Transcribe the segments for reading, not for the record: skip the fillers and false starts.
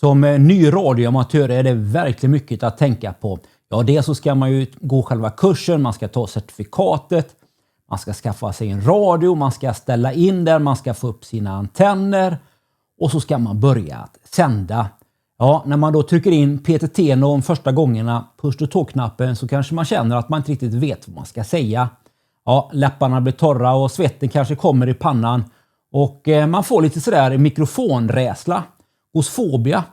Som ny radioamatör är det verkligen mycket att tänka på. Ja, dels så ska man ju gå själva kursen, man ska ta certifikatet, man ska skaffa sig en radio, man ska ställa in den, man ska få upp sina antenner och så ska man börja att sända. Ja, när man då trycker in PTT de första gångerna, push-to-talk-knappen, så kanske man känner att man inte riktigt vet vad man ska säga. Ja, läpparna blir torra och svetten kanske kommer i pannan och man får lite sådär mikrofonrädsla, osfobia.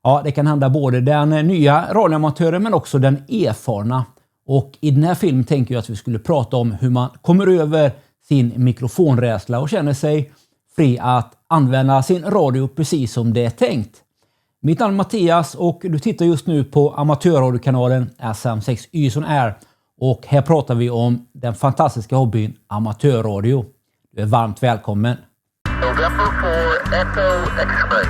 Ja, det kan hända både den nya radioamatören men också den erfarna. Och i den här filmen tänker jag att vi skulle prata om hur man kommer över sin mikrofonrädsla och känner sig fri att använda sin radio precis som det är tänkt. Mitt namn är Mattias och du tittar just nu på amatörradiokanalen SM6 Ys on Air. Och här pratar vi om den fantastiska hobbyn amatörradio. Du är varmt välkommen. November 4 Echo X-ray.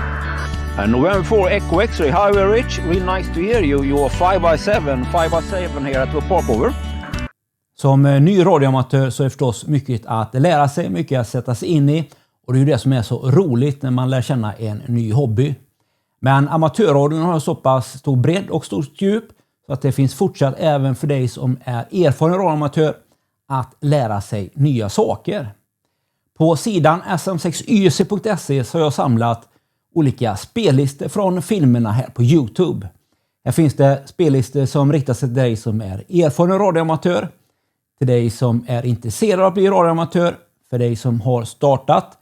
November 4 Echo X-ray. Hi, we're Rich. Really nice to hear you. You're 5x7 here at the parkover. Som ny radioamatör så är det förstås mycket att lära sig, mycket att sätta sig in i. Och det är ju det som är så roligt när man lär känna en ny hobby. Men amatörradion har så pass stor bredd och stort djup så att det finns fortsatt även för dig som är erfaren radioamatör att lära sig nya saker. På sidan sm6yc.se så har jag samlat olika spellistor från filmerna här på YouTube. Här finns det spellistor som riktar sig till dig som är erfaren radioamatör, till dig som är intresserad av att bli radioamatör, för dig som har startat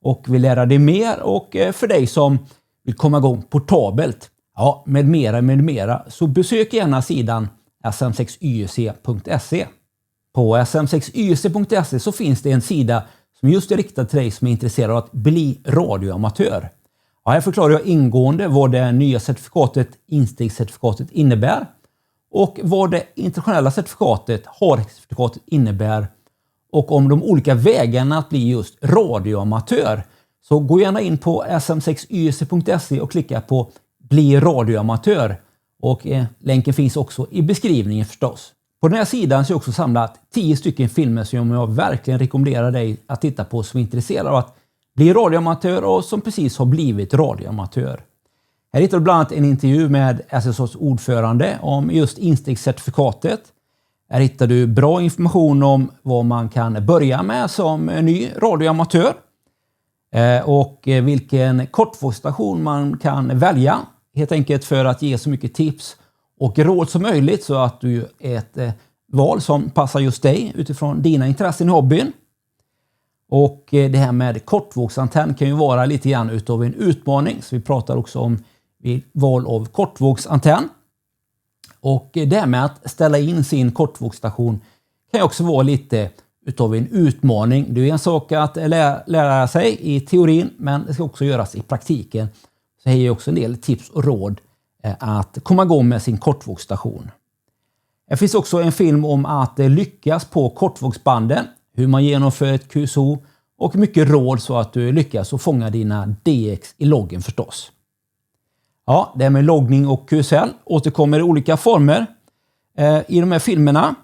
och vill lära dig mer och för dig som vill komma igång portabelt. Ja, med mera. Så besök gärna sidan sm6yc.se. På sm6yc.se så finns det en sida som just är riktad till dig som är intresserad av att bli radioamatör. Ja, här förklarar jag ingående vad det nya certifikatet, instegscertifikatet, innebär och vad det internationella certifikatet, HAREC-certifikatet, innebär och om de olika vägarna att bli just radioamatör. Så gå gärna in på sm6yc.se och klicka på bli radioamatör och länken finns också i beskrivningen förstås. På den här sidan så är också samlat 10 stycken filmer som jag verkligen rekommenderar dig att titta på som är intresserad av att bli radioamatör och som precis har blivit radioamatör. Här hittar du bland annat en intervju med SSAs ordförande om just instegscertifikatet. Här hittar du bra information om vad man kan börja med som ny radioamatör och vilken kortvågsstation man kan välja helt enkelt för att ge så mycket tips och råd som möjligt så att du är ett val som passar just dig utifrån dina intressen i hobbyn. Och det här med kortvågsantenn kan ju vara lite grann utav en utmaning. Så vi pratar också om val av kortvågsantenn. Och det här med att ställa in sin kortvågsstation kan ju också vara lite utav en utmaning. Det är en sak att lära sig i teorin men det ska också göras i praktiken. Så här är också en del tips och råd att komma igång med sin kortvågsstation. Det finns också en film om att lyckas på kortvågsbanden. Hur man genomför ett QSO och mycket råd så att du lyckas och fånga dina DX i loggen förstås. Ja, det med loggning och QSL återkommer i olika former i de här filmerna.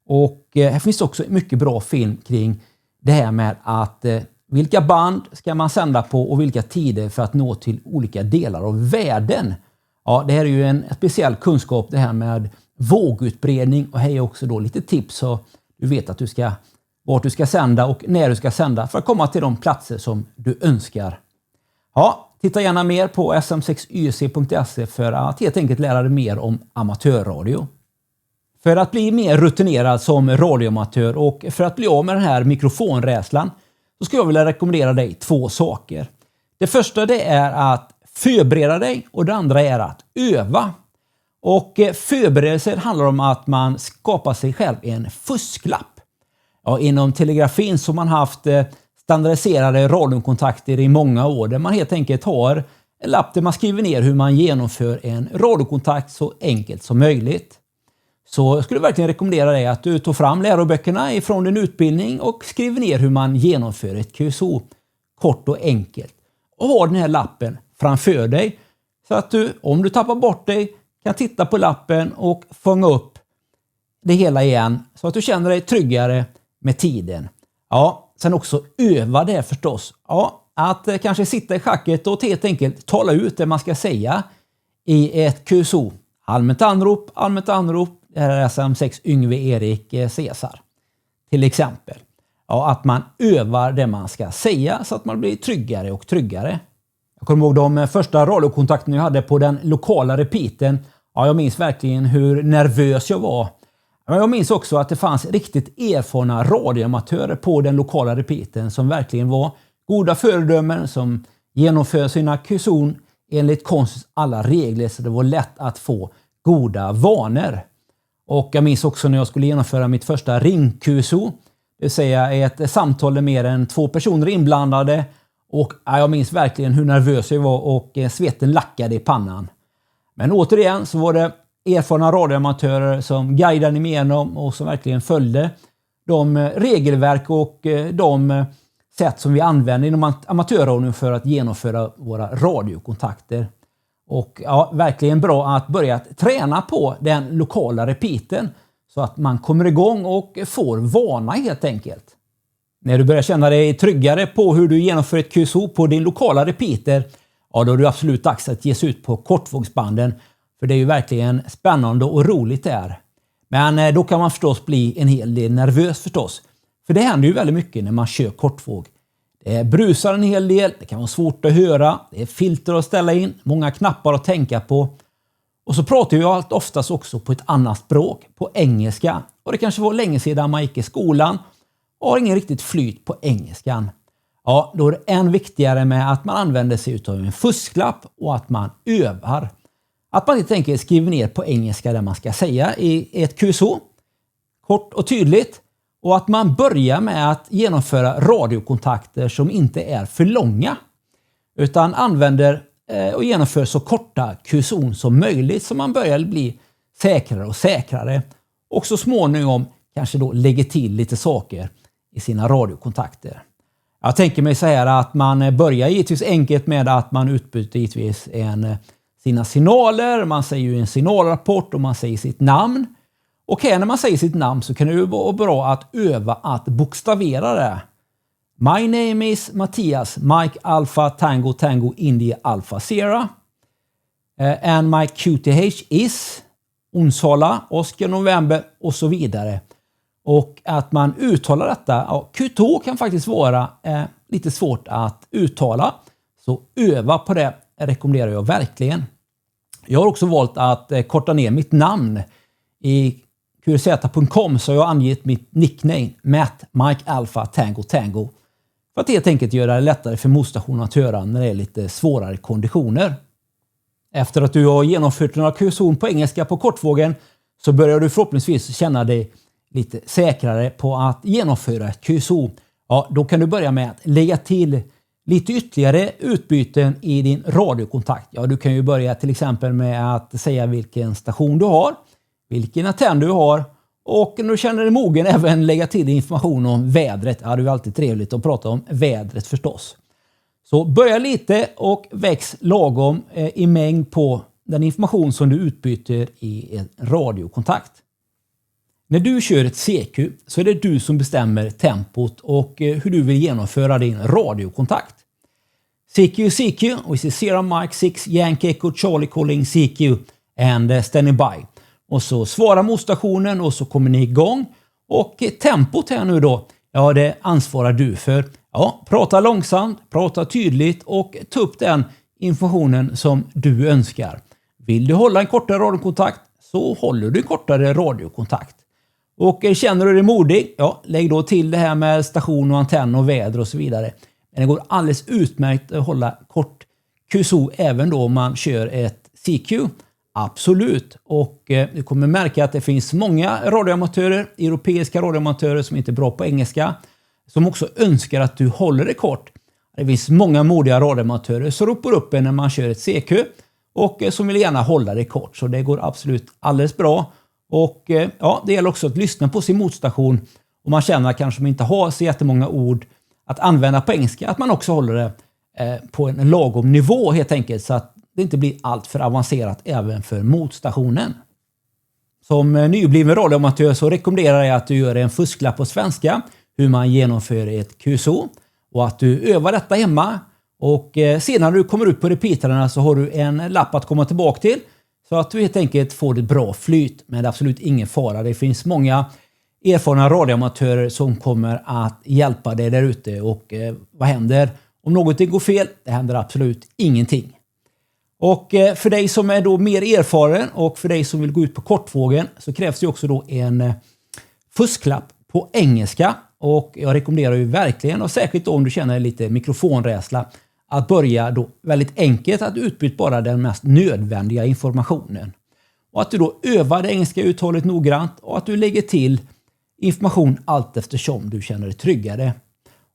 Och här finns också mycket bra film kring det här med att vilka band ska man sända på och vilka tider för att nå till olika delar av världen. Ja, det här är ju en speciell kunskap det här med vågutbredning och här är också då lite tips så du vet att vart du ska sända och när du ska sända för att komma till de platser som du önskar. Ja, titta gärna mer på sm6yc.se för att helt enkelt lära dig mer om amatörradio. För att bli mer rutinerad som radioamatör och för att bli av med den här mikrofonrädslan så skulle jag vilja rekommendera dig 2 saker. Det första det är att förbereda dig och det andra är att öva. Och förberedelser handlar om att man skapar sig själv en fusklapp. Ja, inom telegrafin så har man haft standardiserade radiokontakter i många år där man helt enkelt har en lapp där man skriver ner hur man genomför en radiokontakt så enkelt som möjligt. Så jag skulle verkligen rekommendera dig att du tar fram läroböckerna ifrån din utbildning och skriver ner hur man genomför ett QSO kort och enkelt. Och har den här lappen framför dig så att du, om du tappar bort dig, kan titta på lappen och fånga upp det hela igen så att du känner dig tryggare med tiden. Ja, sen också öva det förstås. Ja, att kanske sitta i schacket och helt enkelt tala ut det man ska säga i ett QSO. Allmänt anrop, det här är SM6 Yngve Erik Cesar. Till exempel. Ja, att man övar det man ska säga så att man blir tryggare och tryggare. Jag kommer ihåg de första radiokontakterna jag hade på den lokala repeaten. Ja, jag minns verkligen hur nervös jag var. Men jag minns också att det fanns riktigt erfarna radioamatörer på den lokala repeaten som verkligen var goda föredömen som genomför sina QSOn enligt konstens alla regler så det var lätt att få goda vanor. Och jag minns också när jag skulle genomföra mitt första ring-QSO, det vill säga ett samtal med mer än 2 personer inblandade. Och jag minns verkligen hur nervös jag var och sveten lackade i pannan. Men återigen så var det erfarna radioamatörer som guidade mig igenom och som verkligen följde de regelverk och de sätt som vi använder inom amatörradion för att genomföra våra radiokontakter. Och ja, verkligen bra att börja träna på den lokala repeaten så att man kommer igång och får vana helt enkelt. När du börjar känna dig tryggare på hur du genomför ett QSO på din lokala repeater, ja då är det absolut dags att ge sig ut på kortvågsbanden. För det är ju verkligen spännande och roligt där. Men då kan man förstås bli en hel del nervös förstås. För det händer ju väldigt mycket när man kör kortvåg. Det brusar en hel del, det kan vara svårt att höra, det är filter att ställa in, många knappar att tänka på. Och så pratar jag allt oftast också på ett annat språk, på engelska. Och det kanske var länge sedan man gick i skolan och har ingen riktigt flyt på engelskan. Ja, då är det än viktigare med att man använder sig av en fusklapp och att man övar. Att man helt enkelt skriver ner på engelska det man ska säga i ett QSO. Kort och tydligt. Och att man börjar med att genomföra radiokontakter som inte är för långa. Utan använder och genomför så korta QSOn som möjligt så man börjar bli säkrare och säkrare. Och så småningom kanske då lägger till lite saker i sina radiokontakter. Jag tänker mig så här att man börjar givetvis enkelt med att man utbyter givetvis sina signaler. Man säger ju en signalrapport och man säger sitt namn. Och här när man säger sitt namn så kan det ju vara bra att öva att bokstavera det. My name is Mattias, Mike Alpha Tango Tango India Alpha Sierra. And my QTH is Onsala, Oscar November och så vidare. Och att man uttalar detta, ja, QTH kan faktiskt vara lite svårt att uttala. Så öva på det rekommenderar jag verkligen. Jag har också valt att korta ner mitt namn. I qrz.com så har jag angett mitt nickname Matt Mike Alpha Tango Tango. För att helt enkelt göra det lättare för motstationen att höra när det är lite svårare konditioner. Efter att du har genomfört några QSOn på engelska på kortvågen så börjar du förhoppningsvis känna dig lite säkrare på att genomföra ett QSO. Ja, då kan du börja med att lägga till lite ytterligare utbyten i din radiokontakt. Ja, du kan ju börja till exempel med att säga vilken station du har, vilken antenn du har och när du känner dig mogen även lägga till information om vädret. Ja, det är alltid trevligt att prata om vädret förstås. Så börja lite och väx lagom i mängd på den information som du utbyter i en radiokontakt. När du kör ett CQ så är det du som bestämmer tempot och hur du vill genomföra din radiokontakt. CQ, which is Sierra Mike 6 Yankee Echo Charlie calling CQ and standing by. Och så svarar motstationen och så kommer ni igång. Och tempot här nu då, ja det ansvarar du för. Ja, prata långsamt, prata tydligt och ta upp den informationen som du önskar. Vill du hålla en kortare radiokontakt så håller du en kortare radiokontakt. Och känner du dig modig, ja lägg då till det här med station och antenn och väder och så vidare. Men det går alldeles utmärkt att hålla kort QSO även då om man kör ett CQ. Absolut. Och du kommer märka att det finns många radioamatörer, europeiska radioamatörer som inte är bra på engelska, som också önskar att du håller det kort. Det finns många modiga radioamatörer som ropar upp en när man kör ett CQ och som vill gärna hålla det kort. Så det går absolut alldeles bra. Och ja, det gäller också att lyssna på sin motstation om man känner kanske man inte har så jättemånga ord att använda på engelska, att man också håller det på en lagom nivå helt enkelt så att det inte blir allt för avancerat även för motstationen. Som nybliven radioamatör så rekommenderar jag att du gör en fusklapp på svenska hur man genomför ett QSO och att du övar detta hemma Och sedan när du kommer ut på repeaterna så har du en lapp att komma tillbaka till. Så att du helt enkelt får ett bra flyt. Men det är absolut ingen fara. Det finns många erfarna radioamatörer som kommer att hjälpa dig där ute. Och vad händer om någonting går fel? Det händer absolut ingenting. Och för dig som är då mer erfaren och för dig som vill gå ut på kortvågen så krävs det också då en fusklapp på engelska. Och jag rekommenderar ju verkligen, och särskilt om du känner lite mikrofonrädsla, att börja då väldigt enkelt att utbyta bara den mest nödvändiga informationen. Och att du då övar det engelska uttalet noggrant och att du lägger till information allt eftersom du känner dig tryggare.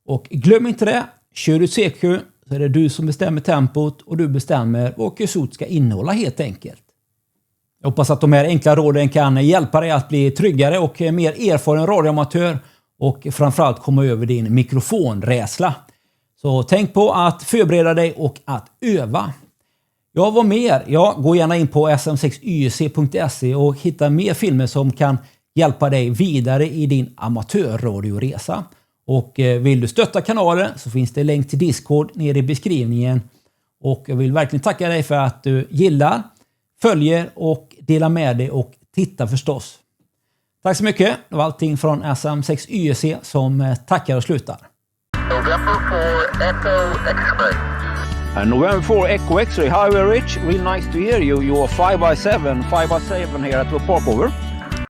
Och glöm inte det, kör du CQ så är det du som bestämmer tempot och du bestämmer vad kursot ska innehålla helt enkelt. Jag hoppas att de här enkla råden kan hjälpa dig att bli tryggare och mer erfaren radioamatör och framförallt komma över din mikrofonrädsla. Så tänk på att förbereda dig och att öva. Ja, vad mer? Ja, gå gärna in på sm6yc.se och hitta mer filmer som kan hjälpa dig vidare i din amatörradioresa. Och vill du stötta kanalen så finns det länk till Discord nere i beskrivningen. Och jag vill verkligen tacka dig för att du gillar, följer och delar med dig och tittar förstås. Tack så mycket. Det var allting från SM6YC som tackar och slutar. November 4 Echo X-ray. November 4 Echo X-ray. Hi, Rich. Real nice to hear you. You're 5x7 here at the park over.